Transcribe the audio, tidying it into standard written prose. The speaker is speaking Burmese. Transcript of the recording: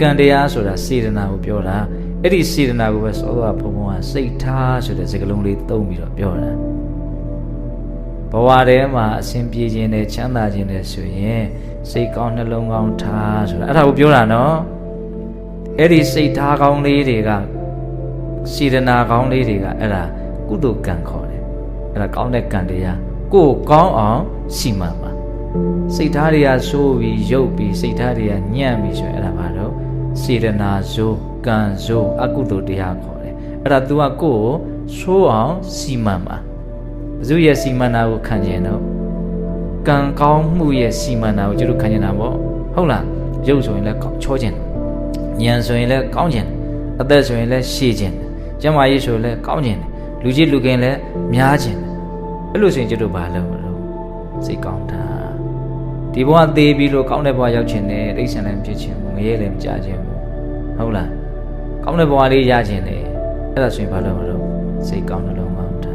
ကံတရားဆိုတာစေတနာကိုပြောတာအဲ့ဒီစေတနာကိုပဲစောစောကဘုံဘုံကစိတ်ထားဆိုတဲ့စကားလုံးလေးသုံးပြီးတော့ပြောတာဘဝထဲမှာအစဉ်ပြေခြင်းနဲ့ချမ်းသာခြင်းနဲ့ဆိုရင်စိတ်ကောင်းနှလုံးကောင်းထားဆိုတာအဲ့ဒါကိုပြောတာနော်အဲ့ဒီစိတ်ထားကောင်းလေးတွေကစေတနာကောင်းလေးတွေကအဲ့ဒါကုသိုလ်ကံခေါ်တယ်အဲ့ဒါကောင်းတဲ့ကံတရားကိုယ်ကောင်းအောင်စီမံပါစိတ်ထားတွေကဆိုးပြီးရုပ်ပြီးစိတ်ထားတွေကညံ့ပြီးဆိုရင်အဲ့ဒါဘာလို့စေတနာဇိုးကံဇိုးအကုသိုလ်တရားခေါ်တယ်အဲ့ဒါ तू ကကိုယ်ဆိုးအောင်စီမံပါဘုရားရဲ့စီမံတာကိုခံကျင်တော့ကံကောင်းမှုရဲ့စီမံတာကိုကျတို့ခံကျင်တာပေါ့ဟုတ်လားရုပ်ဆိုရင်လည်းချောကျင်ဉာဏ်ဆိုရင်လည်းကောင်းကျင်အသက်ဆိုရင်လည်းရှည်ကျင်ကျန်းမာရေးဆိုရင်လည်းကောင်းကျင်လူကြီးလူကင်းလည်းများကျင်အဲ့လိုဆိုရင်ကျတို့ဘာလုပ်မလို့စိတ်ကောင်းတာဒီဘဝသေးပြီးလို့ကောင်းတဲ့ဘဝရောက်ချင်တယ်အိဋ္ဌံလည်းဖြစ်ချင်ဘူးငရဲလည်းမကြခြင်းဘူးဟုတ်လားကောင်းတဲ့ဘဝလေးရချင်တယ်အဲ့ဒါဆိုရင်ဘာလုပ်မလို့စိတ်ကောင်းနှလုံးကောင်းတာ